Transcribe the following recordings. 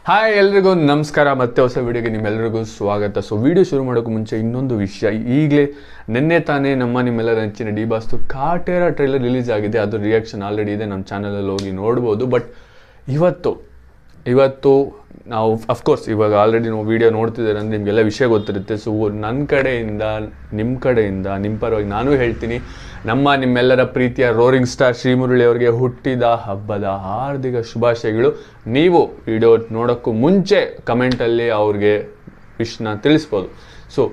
Hi ಎಲ್ರಿಗೂ ನಮಸ್ಕಾರ, ಮತ್ತೆ ಹೊಸ ವಿಡಿಯೋಗೆ ನಿಮ್ಮೆಲ್ಲರಿಗೂ ಸ್ವಾಗತ. ಸೊ ವಿಡಿಯೋ ಶುರು ಮಾಡೋಕ್ಕೂ ಮುಂಚೆ ಇನ್ನೊಂದು ವಿಷಯ. ಈಗಲೇ ನಿನ್ನೆ ತಾನೇ ನಿಮ್ಮೆಲ್ಲರ ನೆಚ್ಚಿನ ಡಿ ಬಾಸ್ದು ಕಾಟೇರ ಟ್ರೈಲರ್ ರಿಲೀಸ್ ಆಗಿದೆ. ಅದು ರಿಯಾಕ್ಷನ್ ಆಲ್ರೆಡಿ ಇದೆ, ನಮ್ಮ ಚಾನಲಲ್ಲಿ ಹೋಗಿ ನೋಡ್ಬೋದು. ಬಟ್ ಇವತ್ತು ನಾವು ಅಫ್ಕೋರ್ಸ್ ಇವಾಗ ಆಲ್ರೆಡಿ ನಾವು ವೀಡಿಯೋ ನೋಡ್ತಿದ್ದಾರೆ ಅಂದರೆ ನಿಮಗೆಲ್ಲ ವಿಷಯ ಗೊತ್ತಿರುತ್ತೆ. ಸೊ ನನ್ನ ಕಡೆಯಿಂದ ನಿಮ್ಮ ಪರವಾಗಿ ನಾನು ಹೇಳ್ತೀನಿ, ನಿಮ್ಮೆಲ್ಲರ ಪ್ರೀತಿಯ ರೋರಿಂಗ್ ಸ್ಟಾರ್ ಶ್ರೀಮುರಳಿ ಅವರಿಗೆ ಹುಟ್ಟಿದ ಹಬ್ಬದ ಹಾರ್ದಿಕ ಶುಭಾಶಯಗಳು. ನೀವು ವಿಡಿಯೋ ನೋಡೋಕ್ಕೂ ಮುಂಚೆ ಕಮೆಂಟಲ್ಲಿ ಅವ್ರಿಗೆ ವಿಶ್ನ ತಿಳಿಸ್ಬೋದು. ಸೊ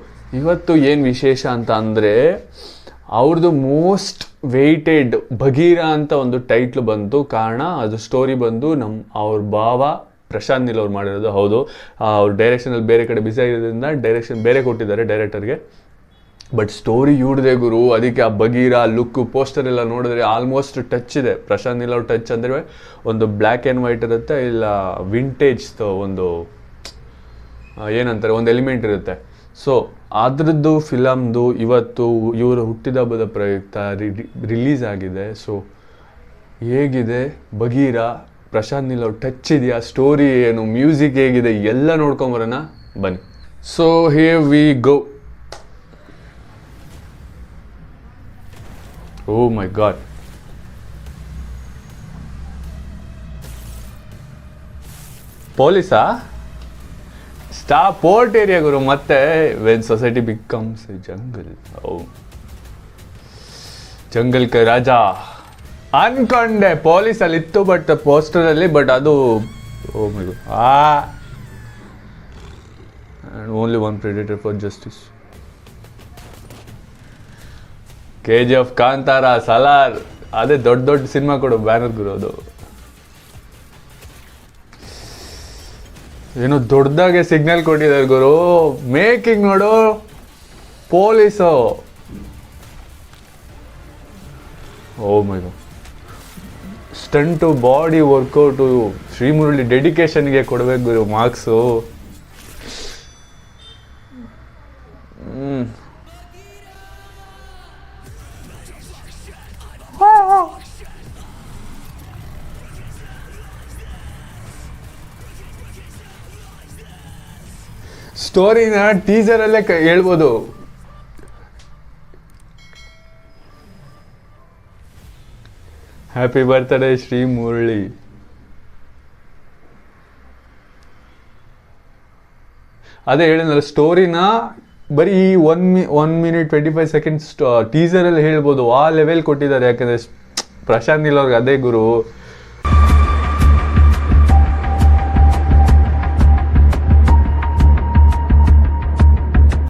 ಇವತ್ತು ಏನು ವಿಶೇಷ ಅಂತ ಅಂದರೆ, ಅವ್ರದ್ದು ಮೋಸ್ಟ್ ವೆಯ್ಟೆಡ್ ಬಗೀರಾ ಅಂತ ಒಂದು ಟೈಟ್ಲ್ ಬಂತು. ಕಾರಣ ಅದು ಸ್ಟೋರಿ ಬಂದು ಅವ್ರ ಭಾವ ಪ್ರಶಾಂತ್ ನೀಲ್ ಅವ್ರು ಮಾಡಿರೋದು. ಹೌದು, ಅವ್ರ ಡೈರೆಕ್ಷನಲ್ಲಿ ಬೇರೆ ಕಡೆ ಬ್ಯುಸಿ ಆಗಿರೋದ್ರಿಂದ ಡೈರೆಕ್ಷನ್ ಬೇರೆ ಕೊಟ್ಟಿದ್ದಾರೆ ಡೈರೆಕ್ಟರ್ಗೆ. ಬಟ್ ಸ್ಟೋರಿ ಇವ್ರದೇ ಗುರು. ಅದಕ್ಕೆ ಆ ಬಗೀರಾ ಲುಕ್ಕು ಪೋಸ್ಟರ್ ಎಲ್ಲ ನೋಡಿದ್ರೆ ಆಲ್ಮೋಸ್ಟ್ ಟಚ್ ಇದೆ. ಪ್ರಶಾಂತ್ ನೀಲ್ ಅವ್ರ ಟಚ್ ಅಂದರೆ ಒಂದು ಬ್ಲ್ಯಾಕ್ ಆ್ಯಂಡ್ ವೈಟ್ ಇರುತ್ತೆ, ಇಲ್ಲ ವಿಂಟೇಜ್ ಒಂದು ಏನಂತಾರೆ ಒಂದು ಎಲಿಮೆಂಟ್ ಇರುತ್ತೆ. ಸೊ ಅದ್ರದ್ದು ಫಿಲಮ್ದು ಇವತ್ತು ಇವರ ಹುಟ್ಟಿದ ಹಬ್ಬದ ಪ್ರಯುಕ್ತ ರಿಲೀಸ್ ಆಗಿದೆ. ಸೊ ಹೇಗಿದೆ ಬಗೀರಾ, ಪ್ರಶಾಂತ್ ನೀಲ್ ಅವ್ರ ಟಚ್ ಇದೆಯಾ, ಸ್ಟೋರಿ ಏನು, ಮ್ಯೂಸಿಕ್ ಹೇಗಿದೆ ಎಲ್ಲ ನೋಡ್ಕೊಂಬರೋಣ ಬನ್ನಿ. So here we go. Oh my god, ಪೊಲೀಸಾ? ಪೋರ್ಟ್ ಏರಿಯಾ ಗುರು. ಮತ್ತೆ when society becomes jungle, jungle ಕ ರಾಜ ಅನ್ಕೊಂಡೆ ಪೊಲೀಸ್ ಅಲ್ಲಿ ಇತ್ತು, ಬಟ್ ಪೋಸ್ಟರಲ್ಲಿ. ಬಟ್ ಅದು only one predator for justice. KGF, Kantara, Salaar, ಅದೇ ದೊಡ್ಡ ಸಿನಿಮಾ ಕೊಡು ಬ್ಯಾನರ್ ಗುರು. ಅದು ಏನೋ ದೊಡ್ಡದಾಗೆ ಸಿಗ್ನಲ್ ಕೊಟ್ಟಿದ್ದಾರೆ ಗುರು. ಮೇಕಿಂಗ್ ನೋಡು, police. Oh my god, stunt, body workout, Srimurali ಡೆಡಿಕೇಶನ್ಗೆ ಕೊಡ್ಬೇಕು ಗುರು ಮಾರ್ಕ್ಸು. ಸ್ಟೋರಿನ ಟೀಸರಲ್ಲೇ ಹೇಳ್ಬೋದು. Happy birthday Sri Murali. ಅದೇ ಹೇಳಿದ್ನಲ್ಲ, ಸ್ಟೋರಿನ ಬರೀ 1 minute 25 seconds ಟೀಸರಲ್ಲಿ ಹೇಳ್ಬೋದು. ಆ ಲೆವೆಲ್ ಕೊಟ್ಟಿದ್ದಾರೆ. ಯಾಕಂದರೆ ಪ್ರಶಾಂತ್ ನೀಲ್ ಅವ್ರಿಗೆ ಅದೇ ಗುರು.